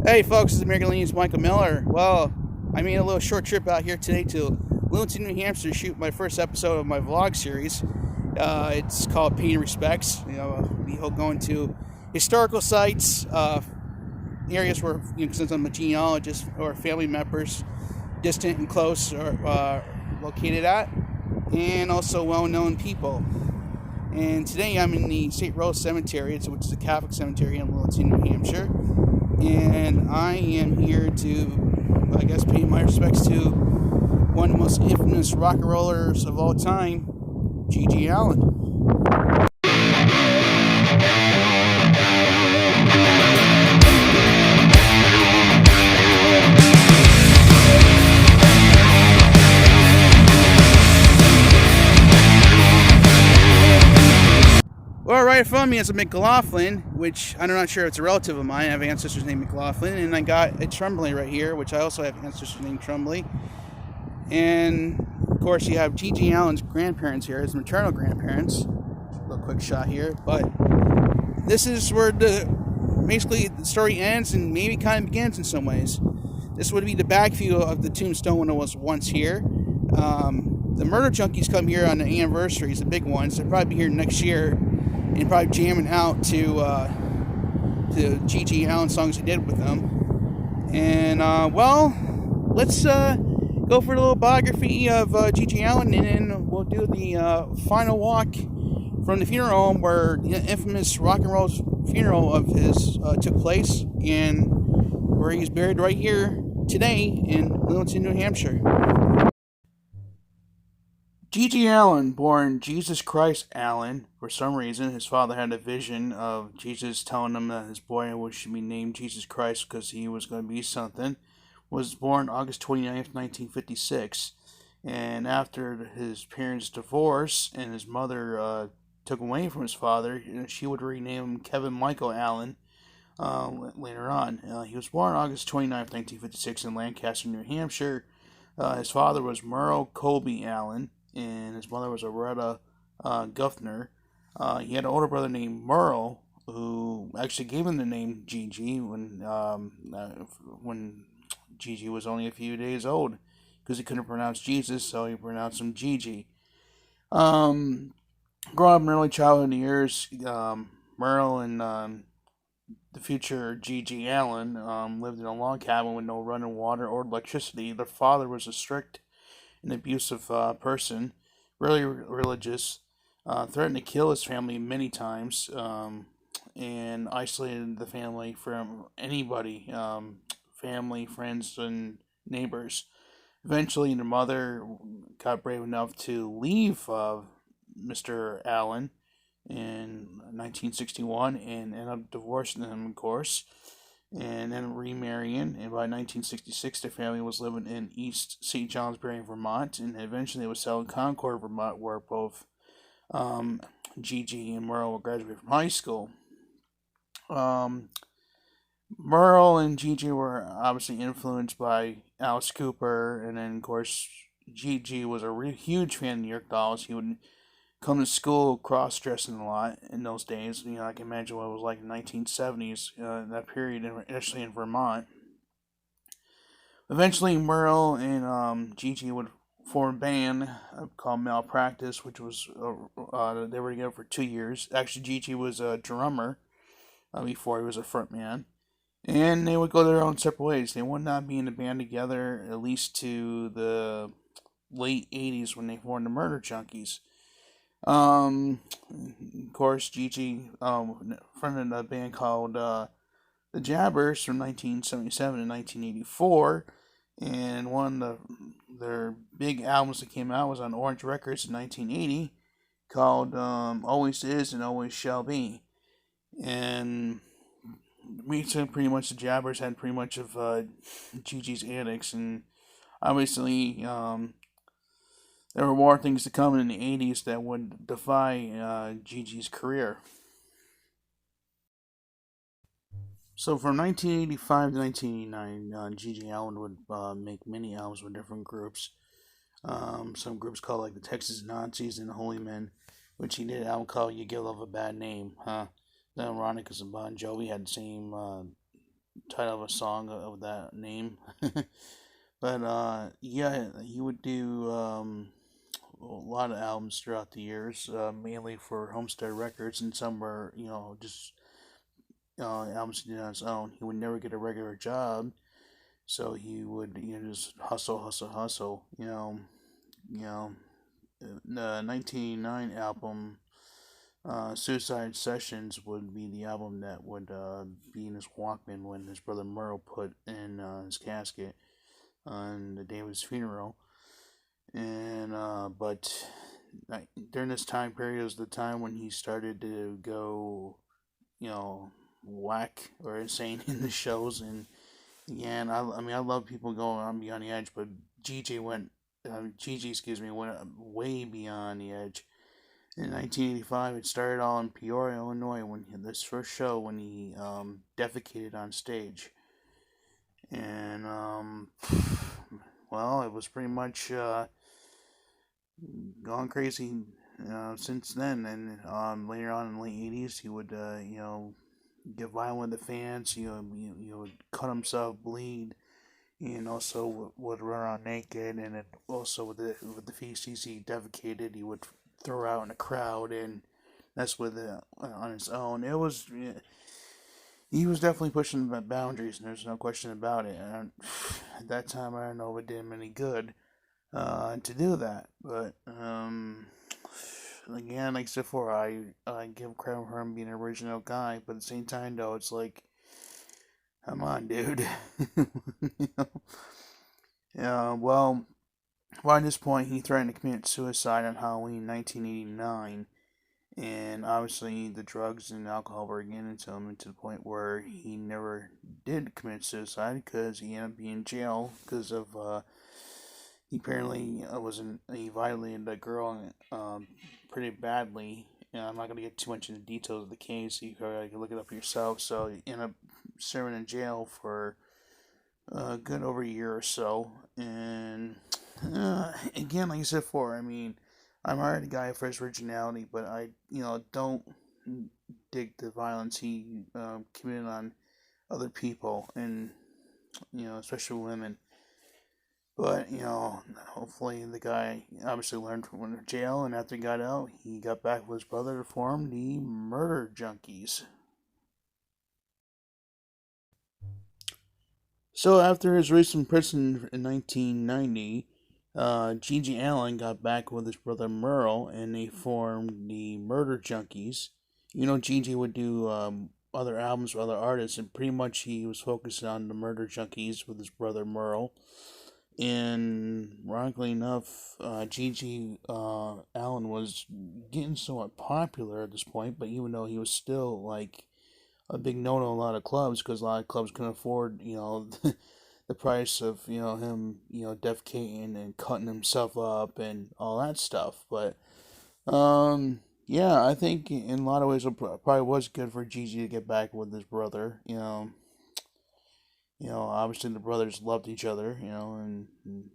Hey folks, this is American Lean's Michael Miller. Well, I made a little short trip out here today to Littleton, New Hampshire to shoot my first episode of my vlog series. It's called Paying Respects. We hope going to historical sites, areas where, since I'm a genealogist, or family members, distant and close, are located at, and also well-known people. And today I'm in the St. Rose Cemetery, which is a Catholic cemetery in Littleton, New Hampshire. And I am here to, I guess, pay my respects to one of the most infamous rock and rollers of all time, G.G. Allin. Well, right in front of me is a McLaughlin, which I'm not sure if it's a relative of mine. I have ancestors named McLaughlin, and I got a Tremblay right here, which I also have ancestors named Tremblay. And of course, you have G.G. Allin's grandparents here, his maternal grandparents. A little quick shot here, but this is where basically the story ends and maybe kind of begins in some ways. This would be the back view of the Tombstone when it was once here. The murder junkies come here on the anniversaries, the big ones. They'll probably be here next year and probably jamming out to G.G. Allin songs he did with them. And, let's go for a little biography of G.G. Allin, and then we'll do the final walk from the funeral home where the infamous rock and roll funeral of his took place, and where he's buried right here today in Littleton, New Hampshire. G.G. Allin, born Jesus Christ Allin. For some reason, his father had a vision of Jesus telling him that his boy should be named Jesus Christ because he was going to be something. Was born August 29th, 1956. And after his parents' divorce and his mother took away from his father, she would rename him Kevin Michael Allin later on. He was born August 29th, 1956 in Lancaster, New Hampshire. His father was Merle Colby Allin, and his mother was Loretta Guffner. He had an older brother named Merle, who actually gave him the name Gigi when Gigi was only a few days old, because he couldn't pronounce Jesus, so he pronounced him Gigi. Growing up in early childhood years, Merle and the future G.G. Allin lived in a log cabin with no running water or electricity. Their father was a strict and abusive person, really religious, threatened to kill his family many times, and isolated the family from anybody, family, friends, and neighbors. Eventually, the mother got brave enough to leave Mr. Allin in 1961 and ended up divorcing him, of course, and then remarrying. And by 1966, the family was living in East St. Johnsbury, Vermont, and eventually it was settled in Concord, Vermont, where both Gigi and Merle graduated from high school. Merle and Gigi were obviously influenced by Alice Cooper, and then, of course, Gigi was a huge fan of New York Dolls. He would come to school cross-dressing a lot in those days. I can imagine what it was like in the 1970s, that period, especially in Vermont. Eventually, Merle and Gigi would form a band called Malpractice, which was, they were together for 2 years. Actually, Gigi was a drummer before he was a frontman. And they would go their own separate ways. They would not be in a band together, at least to the late 80s when they formed the Murder Junkies. Of course, Gigi fronted a band called The Jabbers from 1977 to 1984, and one of their big albums that came out was on Orange Records in 1980, called Always Is and Always Shall Be. And pretty much the Jabbers had pretty much of Gigi's antics, and obviously there were more things to come in the 80s that would defy Gigi's career. So from 1985 to 1989, G.G. Allin would make many albums with different groups. Some groups called like the Texas Nazis and the Holy Men, which he did an album called You Give Love a Bad Name. The ironic because Bon Jovi had the same title of a song of that name. But yeah, he would do a lot of albums throughout the years, mainly for Homestead Records, and some were, just albums he did on his own. He would never get a regular job, so he would, just hustle, hustle, hustle. You know, the 1989 album, Suicide Sessions, would be the album that would be in his Walkman when his brother Merle put in his casket on the day of his funeral. And but during this time period was the time when he started to go, whack or insane in the shows. And again, I mean, I love people going on beyond the edge, but Gigi, excuse me, went way beyond the edge. In 1985, it started all in Peoria, Illinois, when this first show when he defecated on stage. And well, it was pretty much gone crazy since then. And later on in the late 80s, he would get violent with the fans. Would cut himself, bleed, and also would run around naked. And then also with the feces he defecated, he would throw out in the crowd, and that's with it on his own. It was. He was definitely pushing the boundaries, and there's no question about it. And at that time, I don't know if it did him any good to do that. But again, like I said before, I give credit for him being an original guy. But at the same time, though, it's like, come on, dude. you know? Well, by this point, he threatened to commit suicide on Halloween 1989. And obviously, the drugs and alcohol were getting to him, to the point where he never did commit suicide because he ended up being in jail because of he apparently he violated a girl pretty badly. I'm not gonna get too much into the details of the case. You can look it up yourself. So he ended up serving in jail for a good over a year or so. And again, like I said before, I mean, I'm already a guy for his originality, but I, don't dig the violence he committed on other people, and especially women. But hopefully the guy obviously learned from jail, and after he got out, he got back with his brother to form the Murder Junkies. So after his release from prison in 1990, Gigi Allen got back with his brother Merle, and they formed the Murder Junkies. Gigi would do other albums with other artists, and pretty much he was focused on the Murder Junkies with his brother Merle. And ironically enough, Gigi Allen was getting somewhat popular at this point, but even though he was still like a big no to a lot of clubs, because a lot of clubs couldn't afford, the price of, him, defecating and cutting himself up and all that stuff. But yeah, I think in a lot of ways it probably was good for Gigi to get back with his brother. Obviously the brothers loved each other, and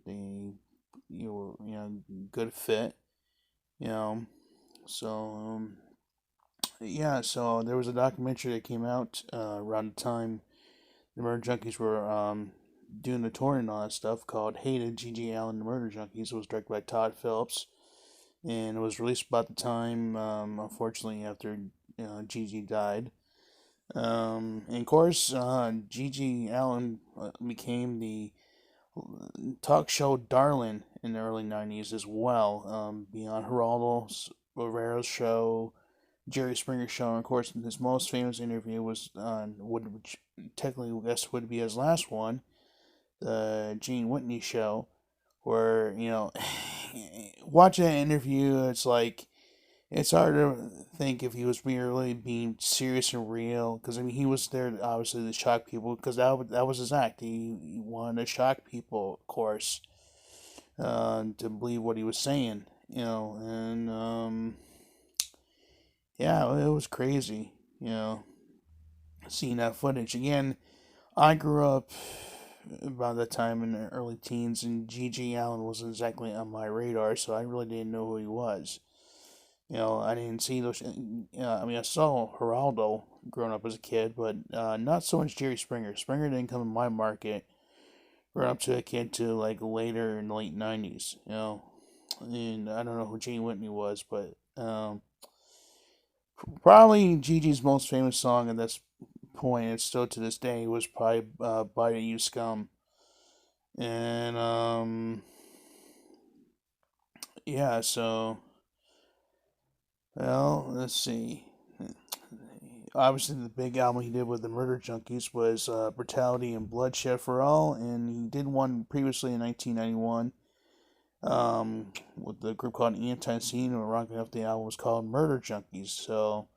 they, good fit, you know. So yeah, so there was a documentary that came out around the time the Murder Junkies were doing the tour and all that stuff, called Hated Gigi Allen and the Murder Junkies. It was directed by Todd Phillips, and it was released about the time, unfortunately, after Gigi died. And of course, Gigi Allen became the talk show darling in the early 90s as well, beyond Geraldo Rivera's show, Jerry Springer show, and of course, his most famous interview was on which technically I guess would be his last one, the Gene Whitney show, where watching that interview, it's like it's hard to think if he was really being serious and real, because I mean he was there obviously to shock people, because that was his act. He wanted to shock people, of course, to believe what he was saying, and yeah, it was crazy, seeing that footage again. I grew up about that time in the early teens, and G.G. Allen wasn't exactly on my radar, so I really didn't know who he was. I didn't see those. I mean, I saw Geraldo growing up as a kid, but not so much Jerry Springer. Springer didn't come in my market growing up to a kid to like later in the late 90s, you know. And I don't know who Gene Whitney was, but probably Gigi's most famous song at this point, and still to this day, was probably Bite of You Scum. And yeah, so well, let's see. Obviously, the big album he did with the Murder Junkies was Brutality and Bloodshed for All, and he did one previously in 1991 with the group called Anti-Scene, and rocking up the album was called Murder Junkies. So,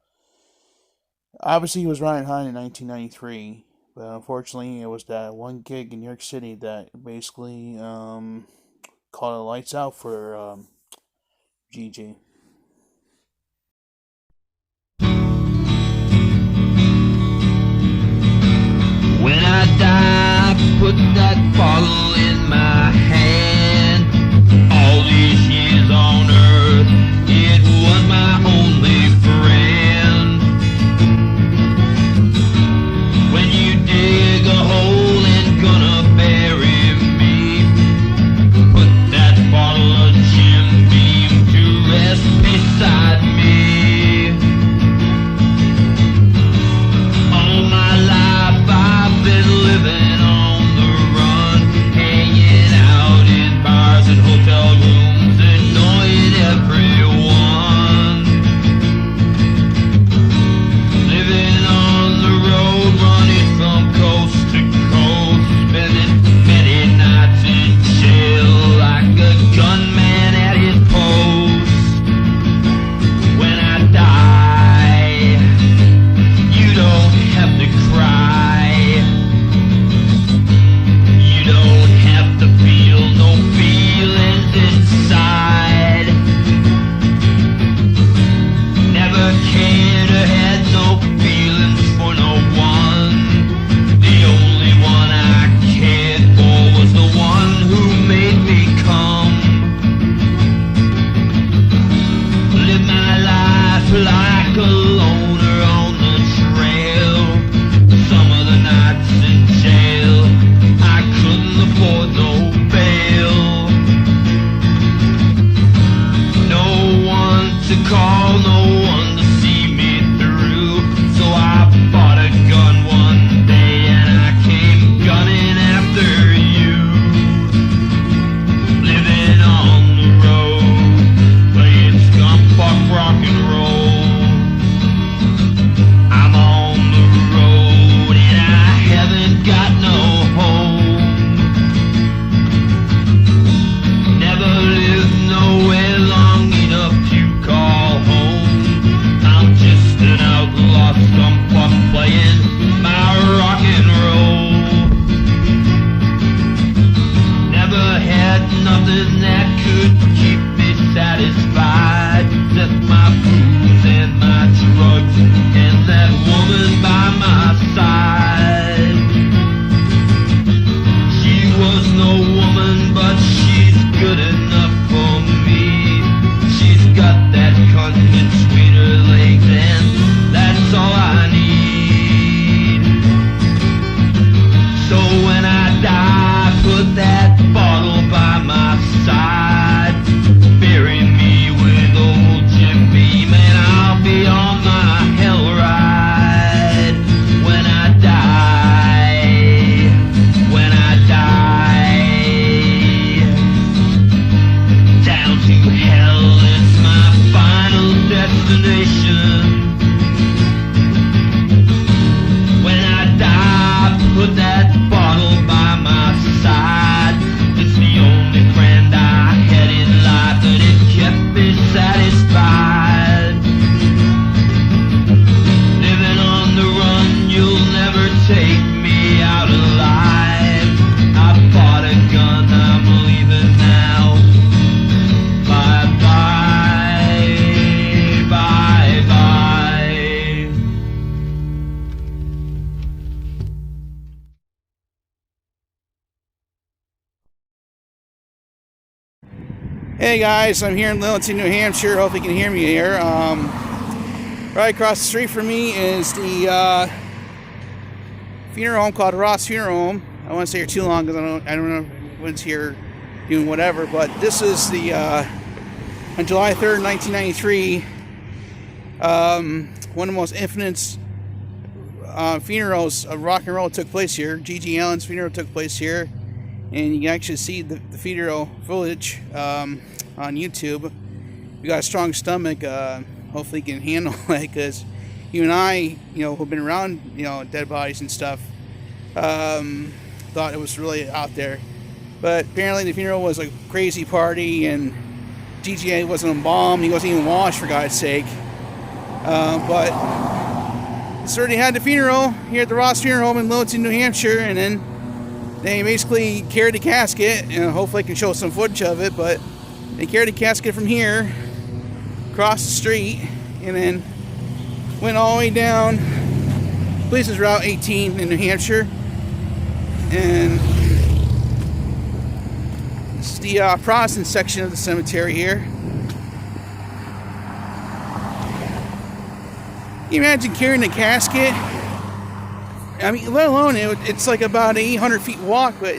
obviously, he was riding high in 1993, but unfortunately, it was that one gig in New York City that basically called the lights out for Gigi. When I die, put that bottle in my hand. All these years on earth, it was my only friend. When you dig a hole and gonna bury me, put that bottle of Jim Beam to rest beside me. All my life I've been living on the run, hanging out in bars and hotel rooms, annoying everyone. Living on the road, running from coast to coast, spending many nights in jail like a gunman at his post. When I die, you don't have to cry. You don't have to feel no feelings inside. Never cared or had no feelings for no one. The only one I cared for was the one who made me come. Live my life like a loner on the trail. Some of the nights in jail, I couldn't afford no bail. No one to call, no one to see me through. So I bought a gun one day and I came gunning after you. Living on the road, playing skunk fuck rock and roll. I'm on the road and I haven't got no home. Never lived nowhere long enough to call home. I'm just an outlaw, some fuck playing my rock and roll. Never had nothing that could keep me satisfied, except my booze and my drugs and that woman by my side. She was no woman, but she's good enough for me. She's got that cunt between her legs, and that's all I need. So when I die, put that bottle by my side. Bury me with old Jim Beam and I'll be on my hell ride. When I die, when I die, down to hell is my final destination. When I die, put that bottle by my side. It's the only friend I had in life, and it kept me satisfied. Living on the run, you'll never take me out alive. I bought a gun, I'm leaving now. Bye bye, bye bye. Hey guys, I'm here in Littleton, New Hampshire. Hope you can hear me here. Right across the street from me is the funeral home called Ross Funeral Home. I don't want to stay here too long because I don't know what's here doing whatever. But this is the on July 3rd, 1993. One of the most infamous funerals of rock and roll took place here. G.G. Allin's funeral took place here, and you can actually see the funeral footage on YouTube. You got a strong stomach. Hopefully, you can handle it, because you and I, who've been around, dead bodies and stuff, thought it was really out there. But apparently, the funeral was a crazy party, and G.G. wasn't embalmed. He wasn't even washed, for God's sake. But certainly had the funeral here at the Ross Funeral Home in Littleton, New Hampshire, and then they basically carried the casket, and hopefully I can show some footage of it, but they carried the casket from here across the street and then went all the way down. This is Route 18 in New Hampshire, and this is the Protestant section of the cemetery here. Can you imagine carrying the casket? I mean, let alone it's like about an 800 feet walk, but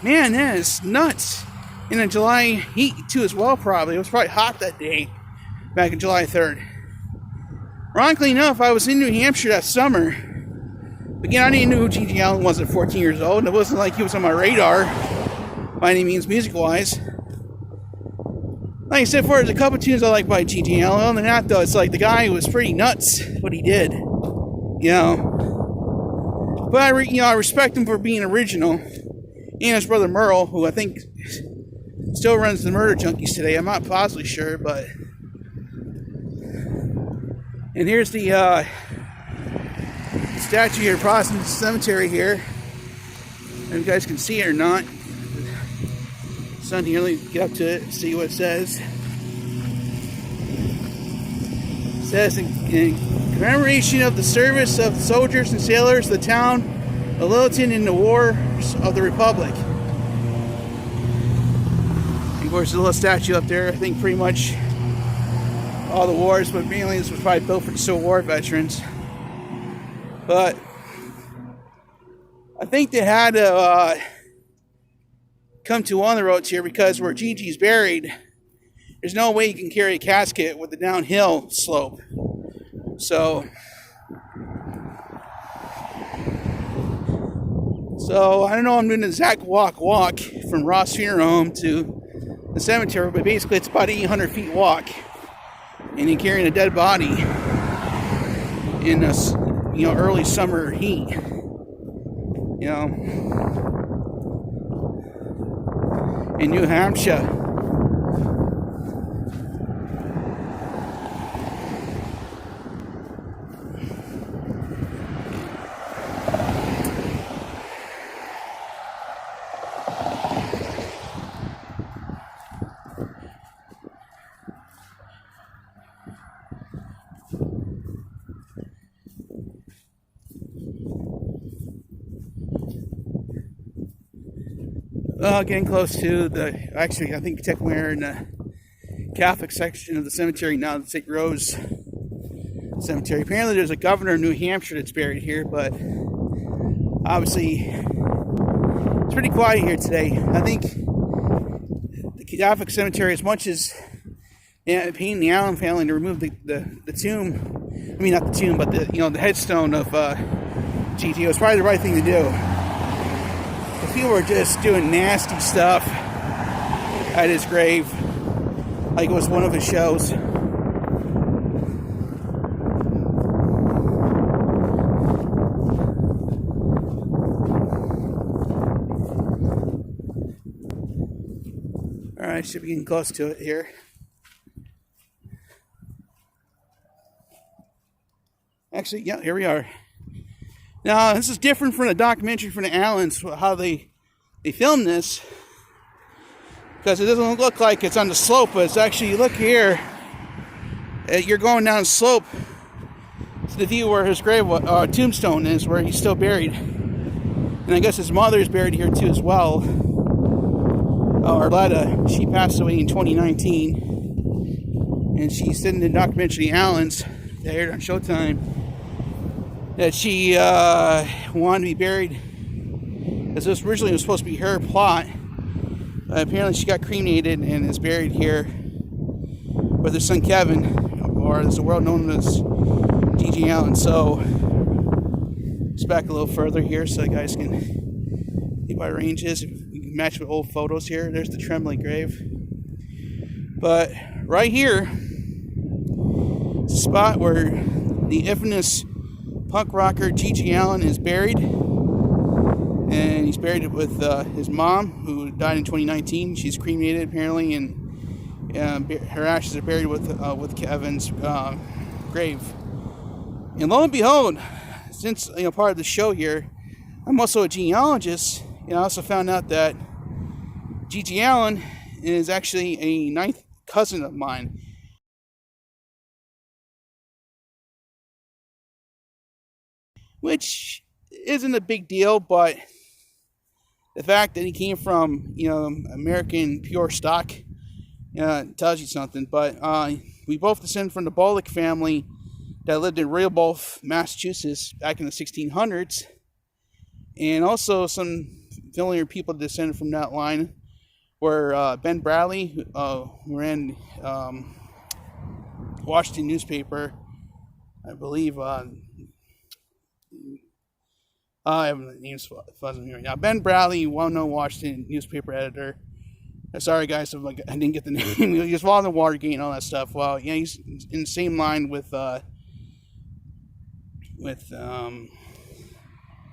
man, that is nuts. In a July heat too as well, probably. It was probably hot that day, back in July 3rd. Ironically enough, I was in New Hampshire that summer. Again, I didn't know who G.G. Allin was at 14 years old, and it wasn't like he was on my radar by any means, music-wise. Like I said before, there's a couple tunes I like by G.G. Allin. Other than that, though, it's like the guy was pretty nuts, what he did. But I respect him for being original. And his brother Merle, who I think still runs the Murder Junkies today. I'm not positively sure, but... And here's the statue here, Protestant Cemetery here. If you guys can see it or not. Sun here, let me get up to it and see what it says. It says, in commemoration of the service of the soldiers and sailors of the town of Littleton in the Wars of the Republic. And of course, there's a little statue up there. I think pretty much all the wars, but mainly this was probably built for the Civil War veterans. But I think they had to come to one of the roads here, because where Gigi's buried, there's no way you can carry a casket with the downhill slope. So I don't know, I'm doing the exact walk from Ross Funeral Home to the cemetery, but basically it's about 800 feet walk, and you're carrying a dead body in this, early summer heat. In New Hampshire. Getting close to I think technically we're in the Catholic section of the cemetery now, the St. Rose Cemetery. Apparently there's a governor of New Hampshire that's buried here, but obviously it's pretty quiet here today. I think the Catholic cemetery, as much as paying the Allin family to remove the tomb, I mean not the tomb, but the headstone of G.G. was probably the right thing to do. People were just doing nasty stuff at his grave, like it was one of his shows. Alright, should be getting close to it here. Actually, yeah, here we are. Now, this is different from the documentary from the Allins, how they filmed this, because it doesn't look like it's on the slope, but it's actually, look here, you're going down the slope to the view where his grave, Tombstone is, where he's still buried. And I guess his mother is buried here too as well, Arletta. She passed away in 2019. and she said in the documentary Allin's that aired on Showtime that she wanted to be buried, because this originally was supposed to be her plot. Apparently she got cremated and is buried here with her son Kevin, or as the world known as G.G. Allin. So let's back a little further here so you guys can see what range is. We can match with old photos here. There's the Tremblay grave. But right here, it's a spot where the infamous punk rocker G.G. Allin is buried. And he's buried with his mom, who died in 2019. She's cremated apparently, and her ashes are buried with Kevin's grave. And lo and behold, since part of the show here, I'm also a genealogist, and I also found out that G.G. Allin is actually a ninth cousin of mine. Which isn't a big deal, but the fact that he came from, American pure stock tells you something. But we both descend from the Bullock family that lived in Rehoboth, Massachusetts back in the 1600s. And also some familiar people descended from that line were Ben Bradley, who ran Washington newspaper, I believe. I have the names fuzzing me right now. Ben Bradley, well-known Washington newspaper editor. Sorry, guys, if I didn't get the name. He was involved in Watergate and all that stuff. Well, yeah, he's in the same line with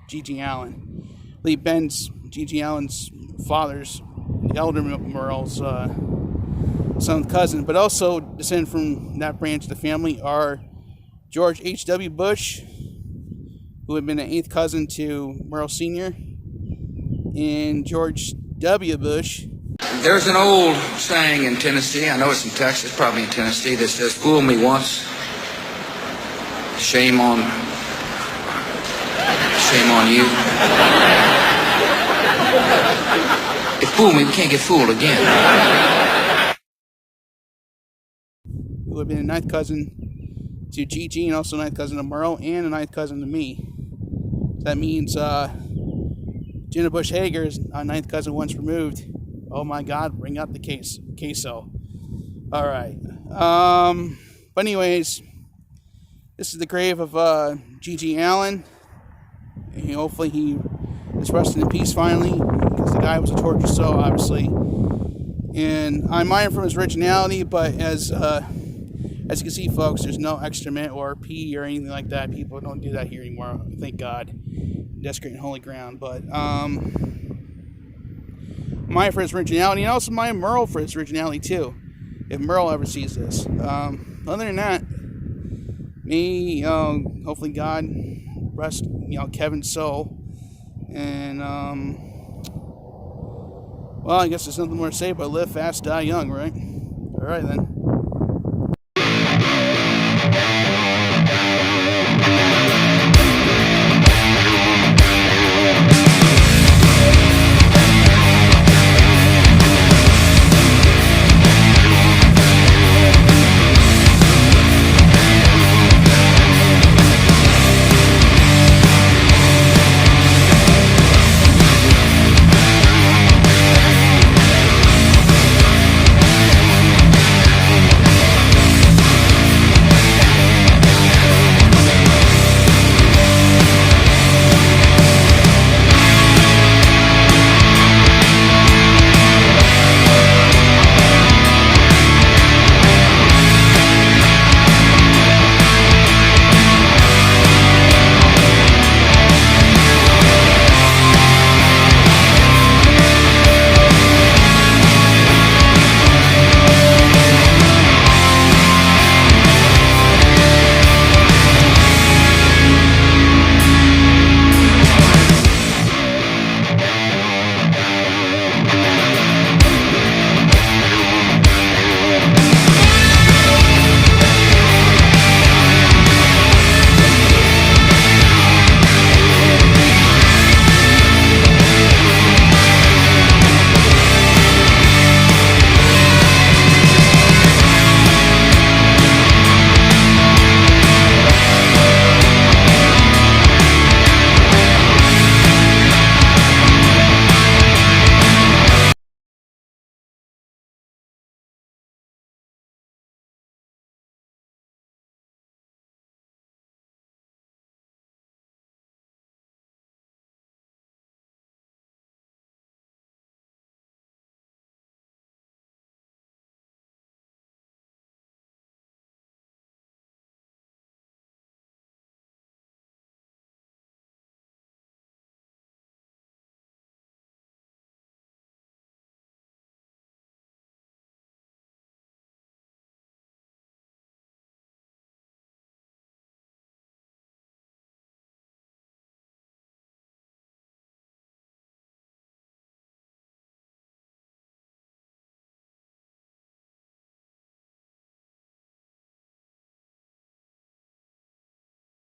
G.G. Allin. I believe G.G. Allin's father's, the elder Merle's son cousin, but also descended from that branch of the family are George H.W. Bush, who had been an eighth cousin to Merle Sr., and George W. Bush. There's an old saying in Tennessee, I know it's in Texas, probably in Tennessee, that says, "Fool me once, shame on you." If fool me, we can't get fooled again. Who had been a ninth cousin to G.G. and also a ninth cousin to Merle and a ninth cousin to me. That means Jenna Bush Hager is a ninth cousin once removed. Oh my God, bring out the queso. All right. But anyways, this is the grave of G.G. Allin. And hopefully he is resting in peace finally, because the guy was a torture soul, obviously. And I admire him from his originality, but as you can see, folks, there's no excrement or pee or anything like that. People don't do that here anymore, thank God. Desecrating holy ground. But mine for his originality, and also mine Merle for his originality too, if Merle ever sees this. Other than that, me, hopefully God rest, Kevin's soul. And well, I guess there's nothing more to say but live fast, die young, right? All right then.